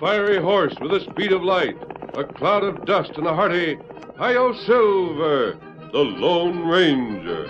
fiery horse with the speed of light, a cloud of dust, and a hearty Hi-Yo Silver, the Lone Ranger.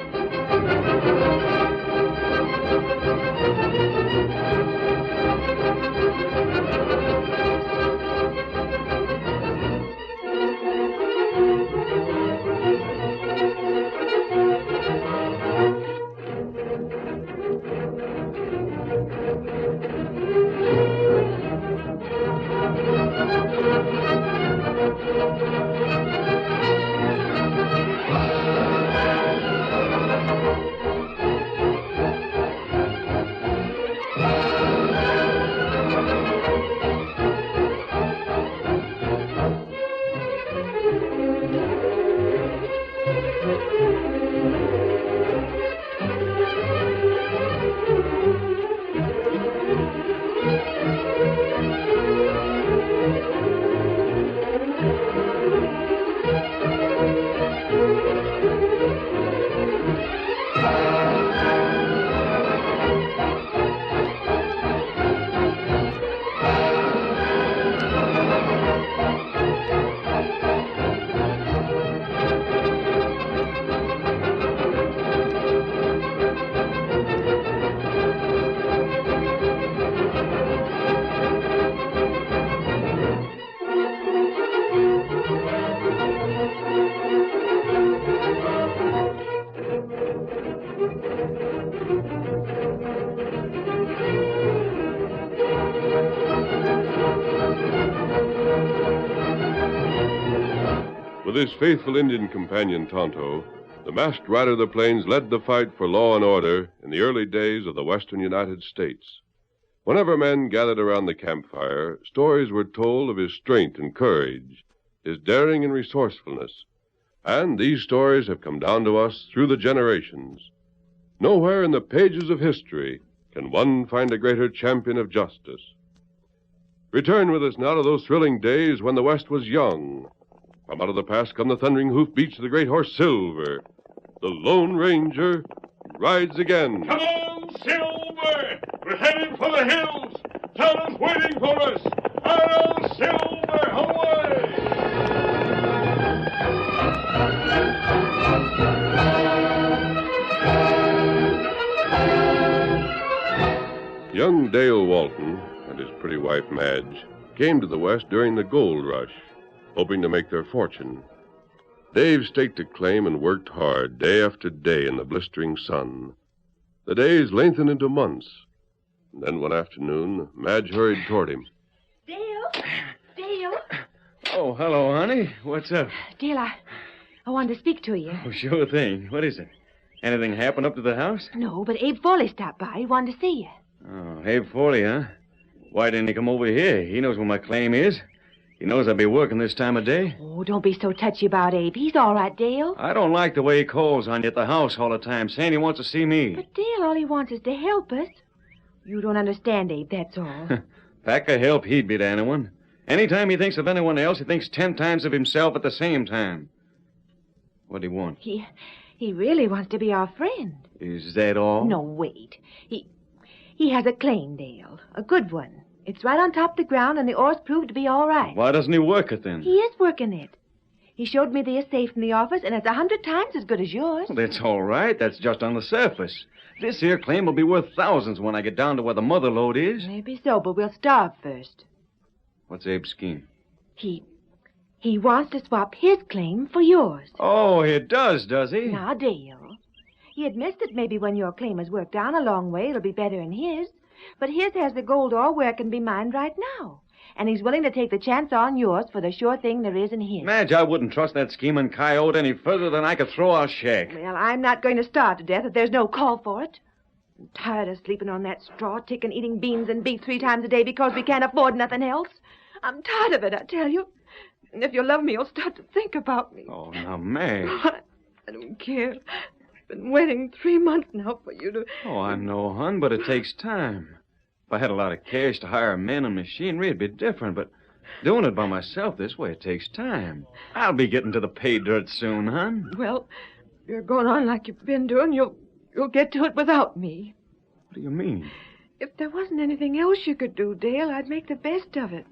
With his faithful Indian companion, Tonto, the masked rider of the plains led the fight for law and order in the early days of the western United States. Whenever men gathered around the campfire, stories were told of his strength and courage, his daring and resourcefulness. And these stories have come down to us through the generations. Nowhere in the pages of history can one find a greater champion of justice. Return with us now to those thrilling days when the West was young. From out of the past come the thundering hoofbeats of the great horse Silver. The Lone Ranger rides again. Come on, Silver! We're heading for the hills. Town is waiting for us. Hi-Yo Silver, away! Young Dale Walton and his pretty wife Madge came to the West during the gold rush, hoping to make their fortune. Dave staked a claim and worked hard day after day in the blistering sun. The days lengthened into months. And then one afternoon, Madge hurried toward him. Dale? Dale? Oh, hello, honey. What's up? Dale, I wanted to speak to you. Oh, sure thing. What is it? Anything happen up to the house? No, but Abe Foley stopped by. He wanted to see you. Oh, Abe Foley, huh? Why didn't he come over here? He knows where my claim is. He knows I'll be working this time of day. Oh, don't be so touchy about Abe. He's all right, Dale. I don't like the way he calls on you at the house all the time, saying he wants to see me. But, Dale, all he wants is to help us. You don't understand, Abe, that's all. Pack of help he'd be to anyone. Anytime he thinks of anyone else, he thinks 10 times of himself at the same time. What do he want? He really wants to be our friend. Is that all? No, wait. He has a claim, Dale. A good one. It's right on top of the ground, and the ores proved to be all right. Why doesn't he work it, then? He is working it. He showed me the estate from the office, and it's 100 times as good as yours. Well, that's all right. That's just on the surface. This here claim will be worth thousands when I get down to where the mother lode is. Maybe so, but we'll start first. What's Abe's scheme? He wants to swap his claim for yours. Oh, he does he? Now, Dale, he admits that maybe when your claim is worked down a long way, it'll be better than his. But his has the gold ore where it can be mined right now. And he's willing to take the chance on yours for the sure thing there is in his. Madge, I wouldn't trust that scheming coyote any further than I could throw our shack. Well, I'm not going to starve to death if there's no call for it. I'm tired of sleeping on that straw tick and eating beans and beef 3 times a day because we can't afford nothing else. I'm tired of it, I tell you. And if you love me, you'll start to think about me. Oh, now, Madge. I don't care. I've been waiting 3 months now for you to... Oh, I know, hon, but it takes time. If I had a lot of cash to hire men and machinery, it'd be different, but doing it by myself this way, it takes time. I'll be getting to the pay dirt soon, hon. Well, if you're going on like you've been doing, you'll get to it without me. What do you mean? If there wasn't anything else you could do, Dale, I'd make the best of it.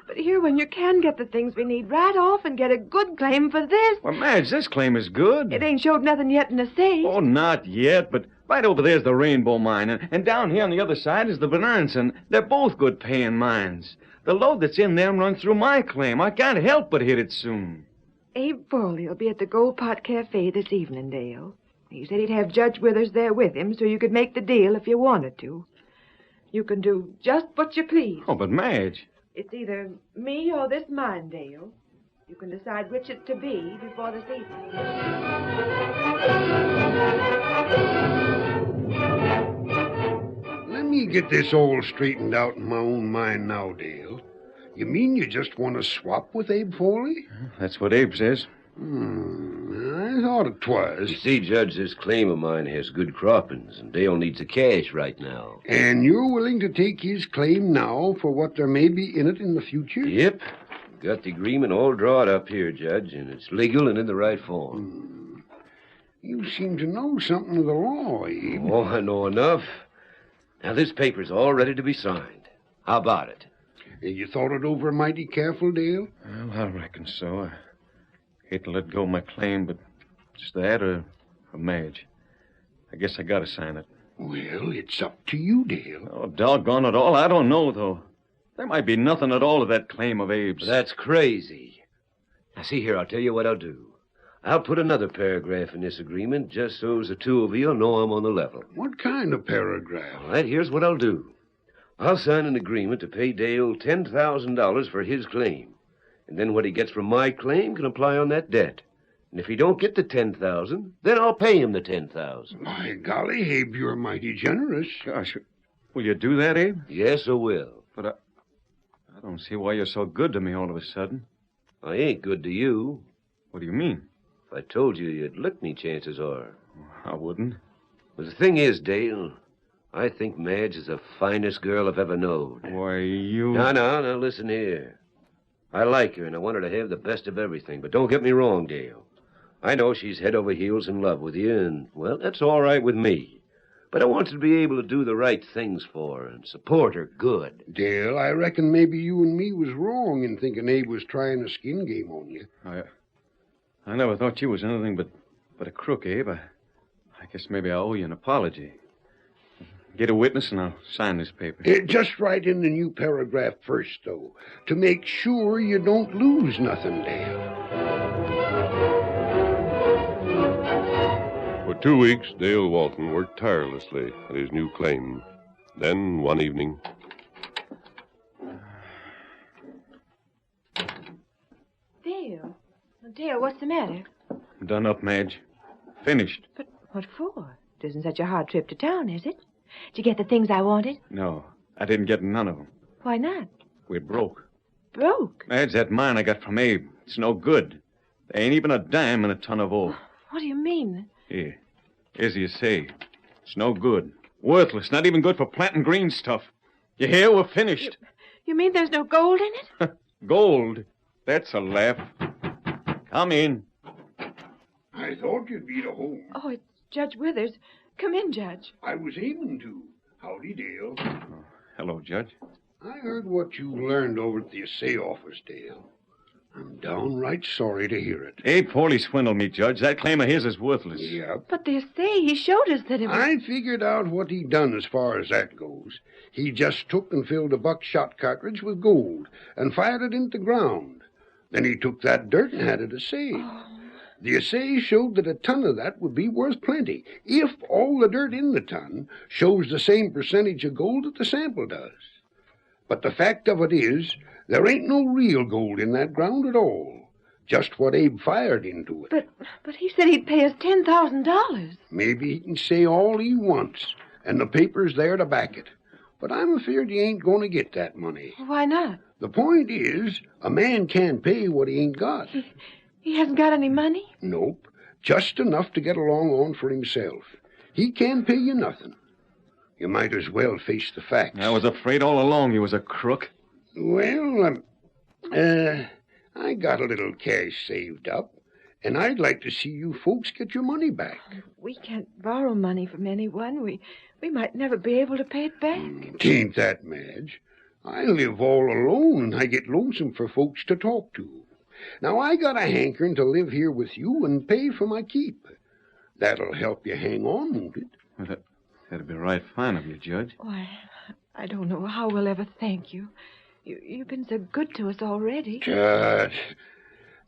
But here, when you can get the things we need right off and get a good claim for this. Well, Madge, this claim is good. It ain't showed nothing yet in the safe. Oh, not yet, but right over there's the Rainbow Mine, and down here on the other side is the Bernardson. They're both good paying mines. The load that's in them runs through my claim. I can't help but hit it soon. Abe Foley will be at the Gold Pot Cafe this evening, Dale. He said he'd have Judge Withers there with him so you could make the deal if you wanted to. You can do just what you please. Oh, but Madge. It's either me or this mine, Dale. You can decide which it's to be before this evening. Let me get this all straightened out in my own mind now, Dale. You mean you just want to swap with Abe Foley? That's what Abe says. I thought it was. You see, Judge, this claim of mine has good croppings, and Dale needs the cash right now. And you're willing to take his claim now for what there may be in it in the future? Yep. Got the agreement all drawn up here, Judge, and it's legal and in the right form. You seem to know something of the law, Abe. Oh, I know enough. Now, this paper's all ready to be signed. How about it? You thought it over mighty careful, Dale? Well, I reckon so. I hate to let go of my claim, but it's that or Madge. I guess I gotta sign it. Well, it's up to you, Dale. Oh, doggone it all. I don't know, though. There might be nothing at all to that claim of Abe's. That's crazy. Now, see here, I'll tell you what I'll do. I'll put another paragraph in this agreement just so as the two of you'll know I'm on the level. What kind of paragraph? All right, here's what I'll do. I'll sign an agreement to pay Dale $10,000 for his claim. And then what he gets from my claim can apply on that debt. And if he don't get the $10,000, then I'll pay him the $10,000. My golly, Abe, you're mighty generous. Gosh, will you do that, Abe? Yes, I will. But I don't see why you're so good to me all of a sudden. I ain't good to you. What do you mean? If I told you, you'd lick me, chances are. I wouldn't. But the thing is, Dale, I think Madge is the finest girl I've ever known. Why, you... Now, listen here. I like her, and I want her to have the best of everything. But don't get me wrong, Dale. I know she's head over heels in love with you, and, well, that's all right with me. But I want you to be able to do the right things for her and support her good. Dale, I reckon maybe you and me was wrong in thinking Abe was trying a skin game on you. I never thought you was anything but a crook, Abe. I guess maybe I owe you an apology. Get a witness and I'll sign this paper. Just write in the new paragraph first, though, to make sure you don't lose nothing, Dale. For 2 weeks, Dale Walton worked tirelessly at his new claim. Then, one evening... Dale, what's the matter? Done up, Madge. Finished. But what for? It isn't such a hard trip to town, is it? Did you get the things I wanted? No, I didn't get none of them. Why not? We're broke. Broke? Madge, that mine I got from Abe. It's no good. There ain't even a dime in a ton of ore. What do you mean? Here. As you say. It's no good. Worthless. Not even good for planting green stuff. You hear? We're finished. You mean there's no gold in it? Gold? That's a laugh. Come in. I thought you'd be at home. Oh, it's Judge Withers. Come in, Judge. I was aiming to. Howdy, Dale. Oh, hello, Judge. I heard what you learned over at the assay office, Dale. I'm downright sorry to hear it. Abe Foley swindled me, Judge. That claim of his is worthless. Yep. But they say he showed us that it was... I figured out what he done as far as that goes. He just took and filled a buckshot cartridge with gold and fired it into the ground. Then he took that dirt and had it assayed. Oh. The assay showed that a ton of that would be worth plenty, if all the dirt in the ton shows the same percentage of gold that the sample does. But the fact of it is, there ain't no real gold in that ground at all. Just what Abe fired into it. But he said he'd pay us $10,000. Maybe he can say all he wants, and the paper's there to back it. But I'm afraid he ain't going to get that money. Why not? The point is, a man can't pay what he ain't got. He hasn't got any money? Nope. Just enough to get along on for himself. He can't pay you nothing. You might as well face the facts. I was afraid all along he was a crook. Well, I got a little cash saved up, and I'd like to see you folks get your money back. We can't borrow money from anyone. We might never be able to pay it back. Tain't that, Madge. I live all alone, and I get lonesome for folks to talk to. Now, I got a hankering to live here with you and pay for my keep. That'll help you hang on, won't it? Well, that'd be right fine of you, Judge. Why, I don't know how we'll ever thank you. You've been so good to us already. Tut.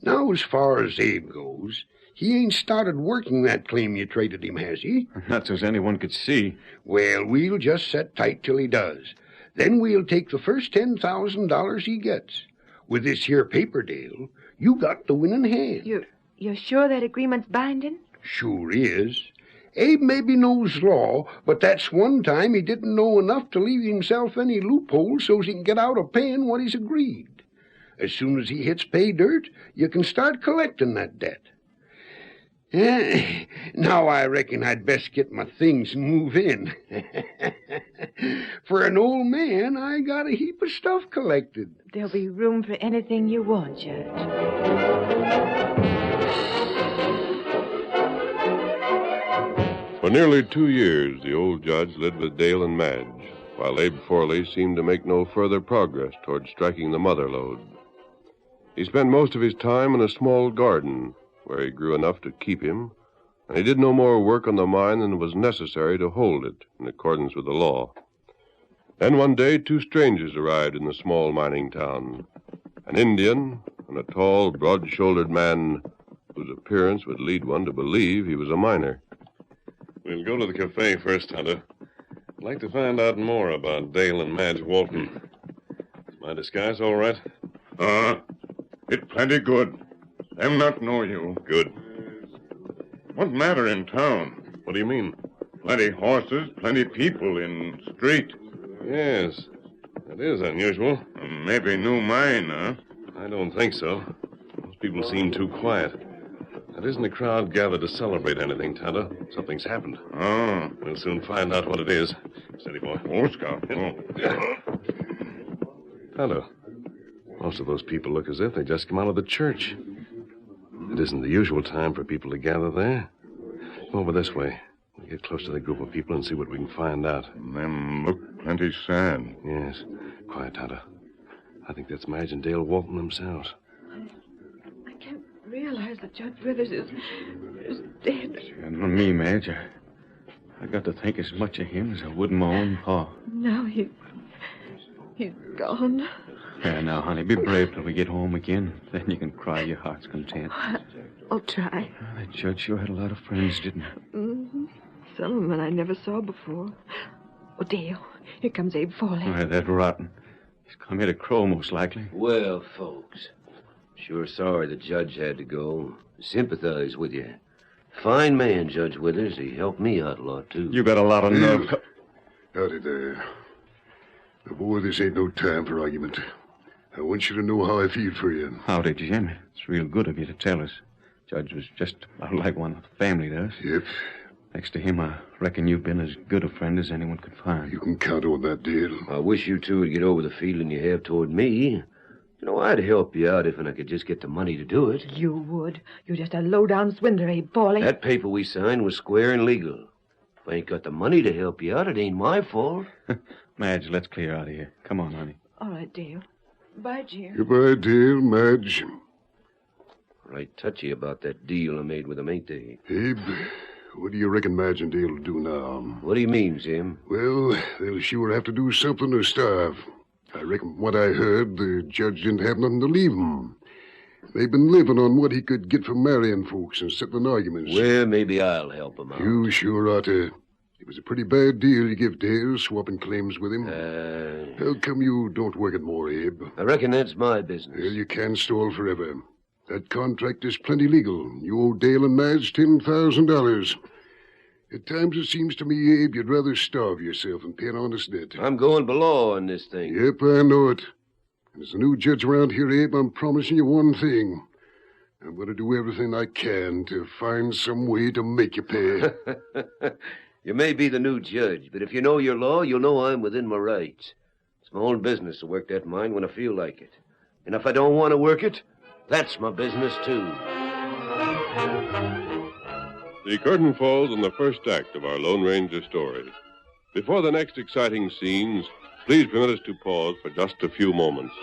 Now, as far as Abe goes, he ain't started working that claim you traded him, has he? Not so as anyone could see. Well, we'll just set tight till he does. Then we'll take the first $10,000 he gets. With this here paper deal, you got the winning hand. You're sure that agreement's binding? Sure is. Abe maybe knows law, but that's one time he didn't know enough to leave himself any loopholes so's he can get out of paying what he's agreed. As soon as he hits pay dirt, you can start collecting that debt. Now I reckon I'd best get my things and move in. For an old man, I got a heap of stuff collected. There'll be room for anything you want, Judge. For nearly 2 years, the old judge lived with Dale and Madge, while Abe Forley seemed to make no further progress toward striking the mother lode. He spent most of his time in a small garden, where he grew enough to keep him, and he did no more work on the mine than was necessary to hold it in accordance with the law. Then one day 2 strangers arrived in the small mining town, an Indian and a tall, broad-shouldered man whose appearance would lead one to believe he was a miner. We'll go to the cafe first, Tonto. I'd like to find out more about Dale and Madge Walton. Is my disguise all right? It plenty good. Them not know you. Good. What matter in town? What do you mean? Plenty horses, plenty people in street. Yes, that is unusual. Maybe new mine, huh? I don't think so. Most people seem too quiet. There isn't a crowd gathered to celebrate anything, Tonto. Something's happened. Oh. We'll soon find out what it is. Steady, boy. Oh, Scout. Oh. Tonto, most of those people look as if they just come out of the church. It isn't the usual time for people to gather there. Come over this way. We'll get close to the group of people and see what we can find out. Them look plenty sad. Yes. Quiet, Tonto. I think that's Madge and Dale Walton themselves. I can't realize that Judge Withers is dead. And me, Madge, I got to think as much of him as I would my own pa. Now he's gone. Yeah, now, honey, be brave till we get home again. Then you can cry your heart's content. I'll try. That judge sure had a lot of friends, didn't he? Mm-hmm. Some of them I never saw before. Oh, Dale, here comes Abe Forley. Why, that rotten. He's come here to Crow, most likely. Well, folks, sure sorry the judge had to go. Sympathize with you. Fine man, Judge Withers. He helped me out a lot, too. You got a lot of nerve. Howdy there. Now, boy, this ain't no time for argument. I want you to know how I feel for you. Howdy, Jim. It's real good of you to tell us. Judge was just about like one of the family to us. Yep. Next to him, I reckon you've been as good a friend as anyone could find. You can count on that, Dale. I wish you two would get over the feeling you have toward me. You know, I'd help you out if I could just get the money to do it. You would. You're just a low-down swindler, Abe Forley. That paper we signed was square and legal. If I ain't got the money to help you out, it ain't my fault. Madge, let's clear out of here. Come on, honey. All right, Dale. Bye, Jim. Goodbye, Dale, Madge. Right touchy about that deal I made with them, ain't they? Abe, what do you reckon Madge and Dale will do now? What do you mean, Jim? Well, they'll sure have to do something or starve. I reckon from what I heard, the judge didn't have nothing to leave 'em. They've been living on what he could get from marrying folks and settling arguments. Well, maybe I'll help 'em out. You sure ought to. It was a pretty bad deal you give Dale, swapping claims with him. How come you don't work it more, Abe? I reckon that's my business. Well, you can't stall forever. That contract is plenty legal. You owe Dale and Madge $10,000. At times it seems to me, Abe, you'd rather starve yourself than pay an honest debt. I'm going below on this thing. Yep, I know it. And as a new judge around here, Abe, I'm promising you one thing. I'm going to do everything I can to find some way to make you pay. You may be the new judge, but if you know your law, you'll know I'm within my rights. It's my own business to work that mine when I feel like it. And if I don't want to work it, that's my business, too. The curtain falls on the first act of our Lone Ranger story. Before the next exciting scenes, Please permit us to pause for just a few moments.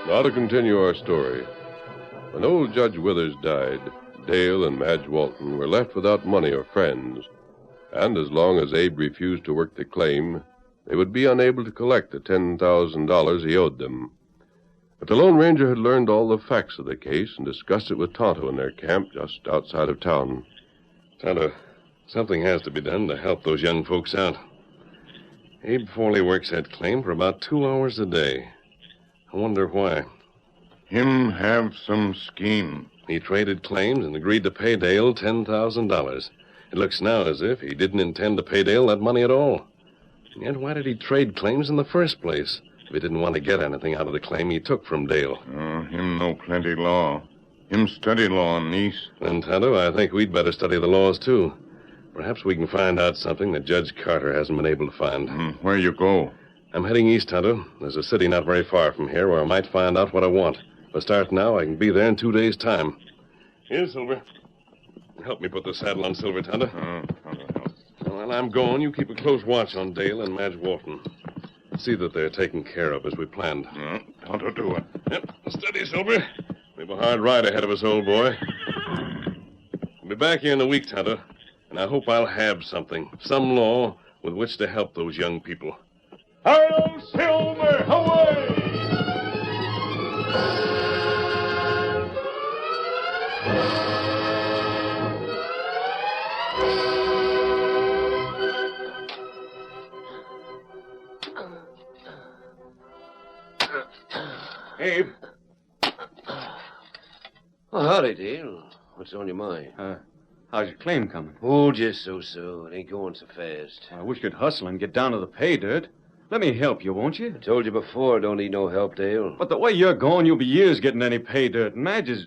Now to continue our story. When old Judge Withers died, Dale and Madge Walton were left without money or friends, and as long as Abe refused to work the claim, they would be unable to collect the $10,000 he owed them. But the Lone Ranger had learned all the facts of the case and discussed it with Tonto in their camp just outside of town. Tonto, something has to be done to help those young folks out. Abe Forley works that claim for about 2 hours a day. I wonder why. Him have some scheme. He traded claims and agreed to pay Dale $10,000. It looks now as if he didn't intend to pay Dale that money at all. And yet, why did he trade claims in the first place if he didn't want to get anything out of the claim he took from Dale? Him know plenty law. Him study law, niece. Then, Tonto, I think we'd better study the laws, too. Perhaps we can find out something that Judge Carter hasn't been able to find. Where you go? I'm heading east, Tonto. There's a city not very far from here where I might find out what I want. If I start now, I can be there in 2 days' time. Here, Silver. Help me put the saddle on Silver, Tonto. While I'm going, you keep a close watch on Dale and Madge Walton. See that they're taken care of as we planned. Tonto do it. Yep. Steady, Silver. We have a hard ride ahead of us, old boy. I'll be back here in a week, Tonto, and I hope I'll have something, some law, with which to help those young people. Hello, Silver! Away! Abe. Oh, howdy, Dale. What's on your mind? How's your claim coming? Oh, just so-so. It ain't going so fast. I wish you'd hustle and get down to the pay dirt. Let me help you, won't you? I told you before, don't need no help, Dale. But the way you're going, you'll be years getting any pay dirt. And Madge is...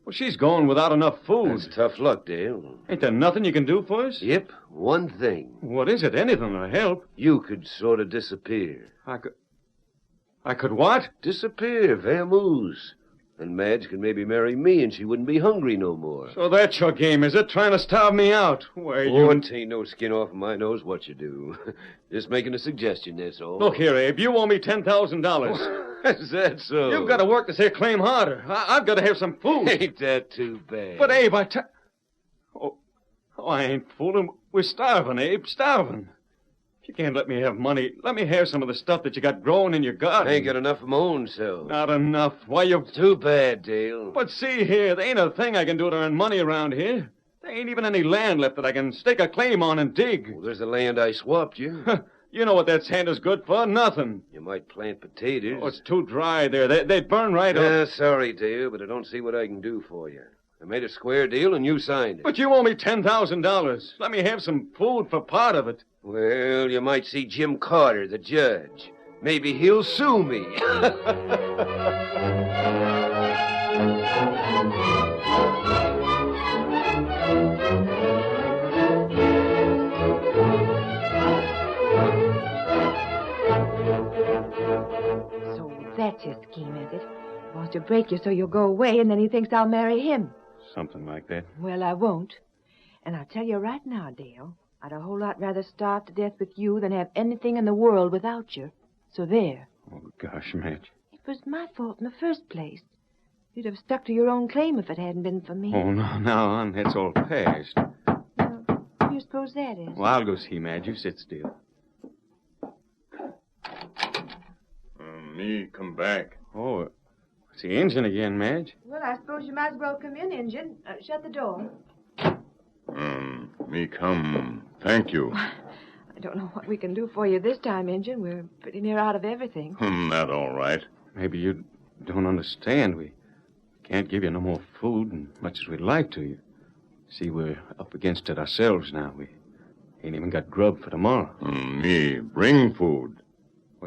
Well, she's going without enough food. That's tough luck, Dale. Ain't there nothing you can do for us? Yep, one thing. What is it? Anything to help. You could sort of disappear. I could what? Disappear, vamoose. And Madge could maybe marry me, and she wouldn't be hungry no more. So that's your game, is it? Trying to starve me out? Why, Oh, it ain't no skin off of my nose what you do. Just making a suggestion, that's all. Look here, Abe. You owe me $10,000. Is that so? You've got to work this here claim harder. I've got to have some food. Ain't that too bad? But, Abe, Oh, I ain't fooling. We're starving, Abe. Starving. You can't let me have money. Let me have some of the stuff that you got growing in your garden. I ain't got enough of my own self. Not enough. Why, you've... Too bad, Dale. But see here, there ain't a thing I can do to earn money around here. There ain't even any land left that I can stake a claim on and dig. Well, there's the land I swapped you. You know what that sand is good for? Nothing. You might plant potatoes. Oh, it's too dry there. They'd burn right up. Sorry, Dale, but I don't see what I can do for you. I made a square deal and you signed it. But you owe me $10,000. Let me have some food for part of it. Well, you might see Jim Carter, the judge. Maybe he'll sue me. So that's your scheme, is it? He wants to break you so you'll go away, and then he thinks I'll marry him. Something like that. Well, I won't. And I'll tell you right now, Dale, I'd a whole lot rather starve to death with you than have anything in the world without you. So there. Oh, gosh, Madge. It was my fault in the first place. You'd have stuck to your own claim if it hadn't been for me. Oh, no, now, that's all past. Well, what do you suppose that is? Well, I'll go see Madge. You sit still. Me come back. Oh, it's the engine again, Madge. Well, I suppose you might as well come in, Injun. Shut the door. Me come. Thank you. I don't know what we can do for you this time, Injun. We're pretty near out of everything. That all right. Maybe you don't understand. We can't give you no more food, and much as we'd like to. You see, we're up against it ourselves now. We ain't even got grub for tomorrow. Me bring food.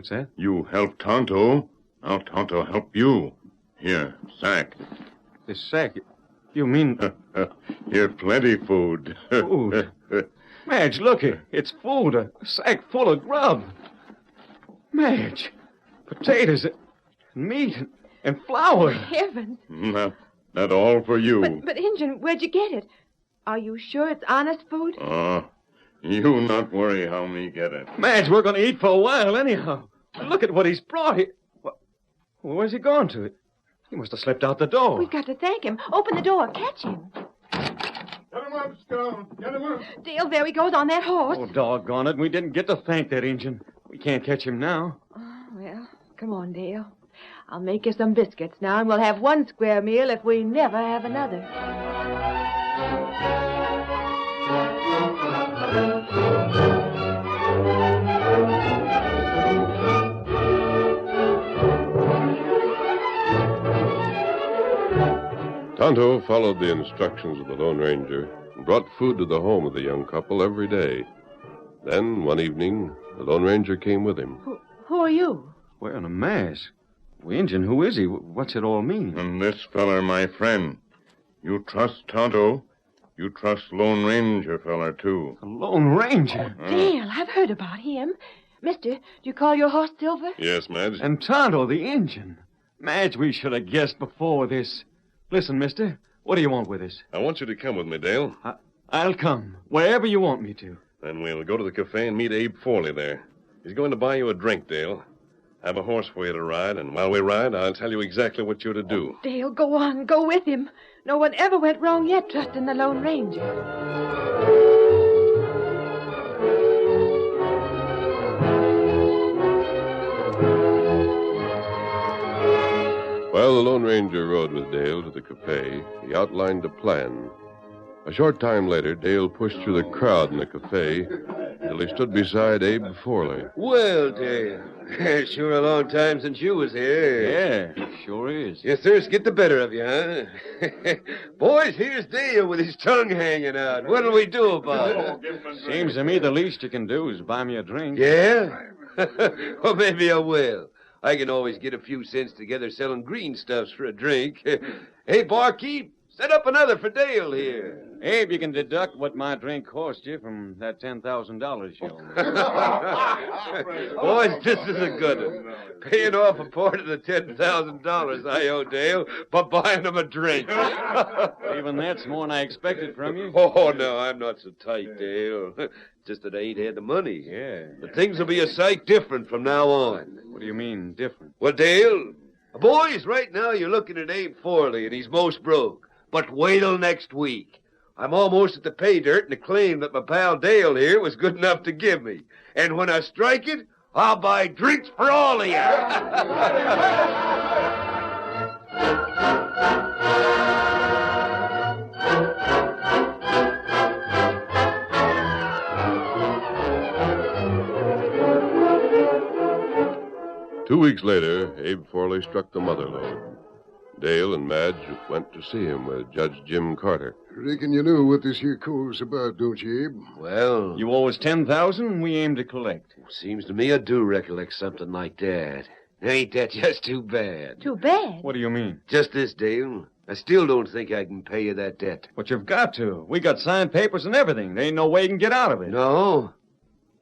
What's that? You help Tonto. Now Tonto help you. Here, sack. This sack. You mean... Here, plenty food. Food? Madge, look here. It's food. A sack full of grub. Madge. Potatoes and meat and flour. Heavens. Not all for you. But Injun, where'd you get it? Are you sure it's honest food? Oh, you not worry how me get it. Madge, we're going to eat for a while anyhow. Look at what he's brought here. Where's he gone to? He must have slipped out the door. We've got to thank him. Open the door. Catch him. Get him up, Scout. Get him up. Dale, there he goes on that horse. Oh, doggone it. We didn't get to thank that Injun. We can't catch him now. Oh, well, come on, Dale. I'll make you some biscuits now, and we'll have one square meal if we never have another. Tonto followed the instructions of the Lone Ranger and brought food to the home of the young couple every day. Then, one evening, the Lone Ranger came with him. Who are you? Wearing a mask. Well, Injun, who is he? What's it all mean? And this feller, my friend. You trust Tonto. You trust Lone Ranger feller, too. A Lone Ranger? Dale, I've heard about him. Mister, do you call your horse Silver? Yes, Madge. And Tonto, the Injun. Madge, we should have guessed before this. Listen, mister, what do you want with us? I want you to come with me, Dale. I'll come, wherever you want me to. Then we'll go to the cafe and meet Abe Forley there. He's going to buy you a drink, Dale. I have a horse for you to ride, and while we ride, I'll tell you exactly what you're to do. Dale, go on. Go with him. No one ever went wrong yet trusting the Lone Ranger. While the Lone Ranger rode with Dale to the cafe, he outlined a plan. A short time later, Dale pushed through the crowd in the cafe until he stood beside Abe Forley. Well, Dale, sure a long time since you was here. Yeah, sure is. Your thirst get the better of you, huh? Boys, here's Dale with his tongue hanging out. What'll we do about it? Seems to me the least you can do is buy me a drink. Yeah? Well, maybe I will. I can always get a few cents together selling green stuffs for a drink. Hey, barkeep, set up another for Dale here. Abe, you can deduct what my drink cost you from that $10,000 you owe me. Boys, this is a good one. Paying off a part of the $10,000 I owe Dale by buying him a drink. Even that's more than I expected from you. Oh, no, I'm not so tight, Dale. Just that I ain't had the money. Yeah. But things will be a sight different from now on. What do you mean, different? Well, Dale, boys, right now you're looking at Abe Forley, and he's most broke. But wait till next week. I'm almost at the pay dirt and the claim that my pal Dale here was good enough to give me. And when I strike it, I'll buy drinks for all of you. Two weeks later, Abe Forley struck the mother lode. Dale and Madge went to see him with Judge Jim Carter. Reckon you know what this here coal's about, don't you, Abe? Well, You owe us $10,000, we aim to collect. seems to me I do recollect something like that. Ain't that just too bad? Too bad. What do you mean? Just this, Dale. I still don't think I can pay you that debt. But you've got to. We got signed papers and everything. There ain't no way you can get out of it. No?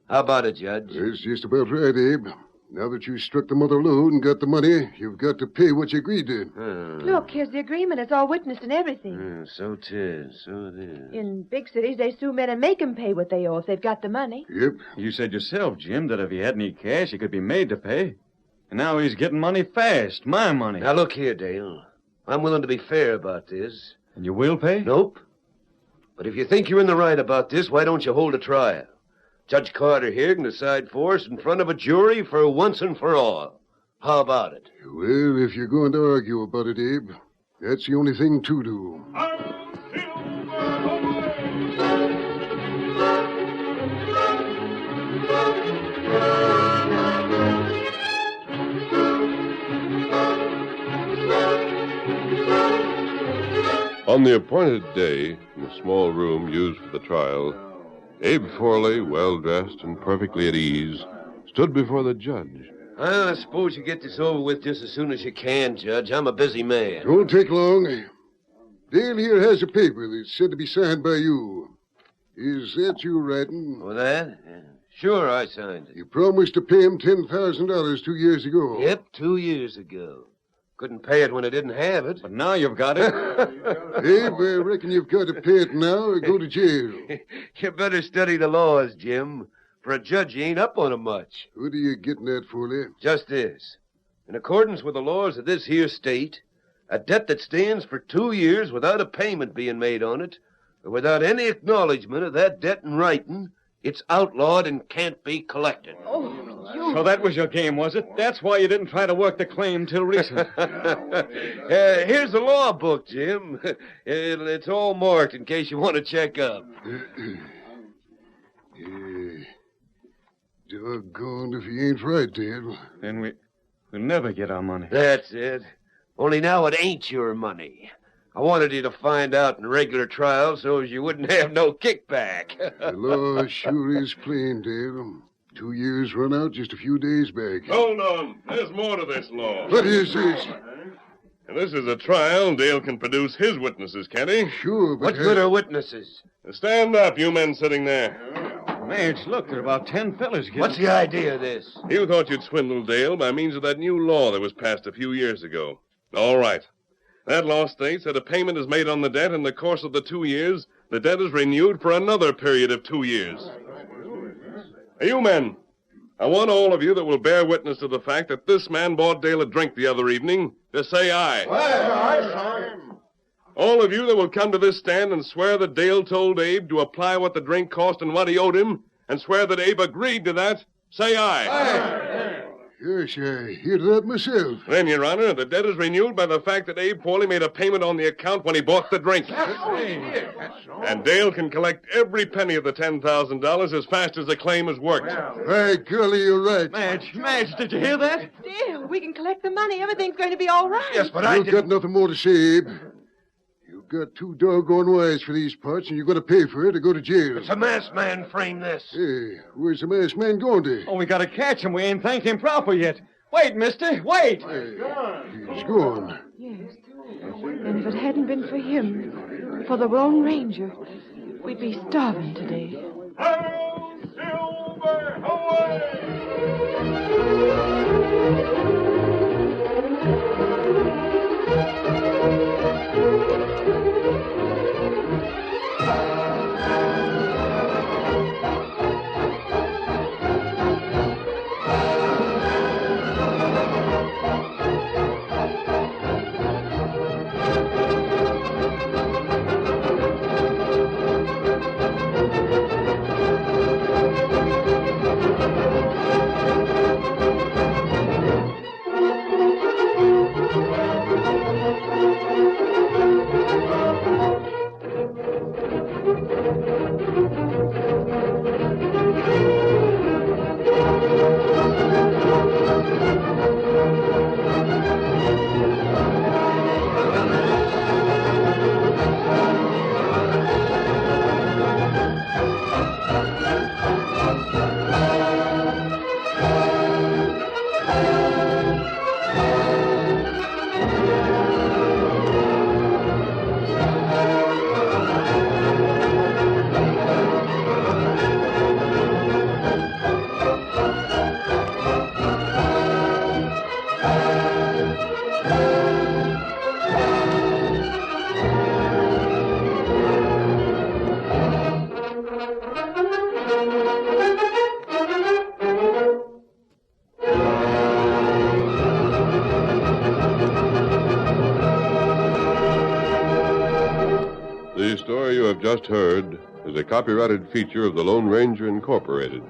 How about it, Judge? That's just about right, Abe. Now that you struck the mother lode and got the money, you've got to pay what you agreed to. Look, here's the agreement. It's all witnessed and everything. So 'tis. So it is. In big cities, they sue men and make 'em pay what they owe if they've got the money. Yep. You said yourself, Jim, that if he had any cash, he could be made to pay. And now he's getting money fast. My money. Now, look here, Dale. I'm willing to be fair about this. And you will pay? Nope. But if you think you're in the right about this, why don't you hold a trial? Judge Carter here can decide for us in front of a jury for once and for all. How about it? Well, if you're going to argue about it, Abe, that's the only thing to do. On the appointed day, in the small room used for the trial, Abe Forley, well-dressed and perfectly at ease, stood before the judge. I suppose you get this over with just as soon as you can, Judge. I'm a busy man. Won't take long. Dale here has a paper that's said to be signed by you. Is that you writing? Oh, that? Yeah. Sure, I signed it. You promised to pay him $10,000 2 years ago. Yep, 2 years ago. Couldn't pay it when I didn't have it. But now you've got it. Abe, I reckon you've got to pay it now or go to jail. You better study the laws, Jim. For a judge, you ain't up on 'em much. What are you getting at, Foley? Just this. In accordance with the laws of this here state, a debt that stands for 2 years without a payment being made on it, or without any acknowledgement of that debt in writing, it's outlawed and can't be collected. So that was your game, was it? That's why you didn't try to work the claim till recent. Here's the law book, Jim. It's all marked in case you want to check up. Doggone if he ain't right, Dale. Then we'll never get our money. That's it. Only now it ain't your money. I wanted you to find out in regular trial so as you wouldn't have no kickback. The law sure is plain, Dale. 2 years run out just a few days back. Hold on. There's more to this law. What is this? And this is a trial. Dale can produce his witnesses, can't he? Sure, but... What good are witnesses? Stand up, you men sitting there. Madge, look, there are about 10 fellas getting... What's the idea of this? You thought you'd swindle Dale by means of that new law that was passed a few years ago. All right. That law states that a payment is made on the debt in the course of the 2 years. The debt is renewed for another period of 2 years. Hey, you men, I want all of you that will bear witness to the fact that this man bought Dale a drink the other evening to say aye. All of you that will come to this stand and swear that Dale told Abe to apply what the drink cost and what he owed him, and swear that Abe agreed to that, say aye. Yes, I hear that myself. Then, Your Honor, the debt is renewed by the fact that Abe Pauly made a payment on the account when he bought the drink. And Dale can collect every penny of the $10,000 as fast as the claim is worked. By golly, you're right. Madge, did you hear that? Dale, we can collect the money. Everything's going to be all right. Yes, but You've got nothing more to say, Abe. You've got too doggone wise for these parts, and you're going to pay for it or go to jail. It's a masked man framed this. Hey, where's the masked man going to? Oh, we got to catch him. We ain't thanked him proper yet. Wait, mister, wait. He's gone. Yes. And if it hadn't been for him, for the Lone Ranger, we'd be starving today. Silver, away! The story you have just heard is a copyrighted feature of the Lone Ranger Incorporated.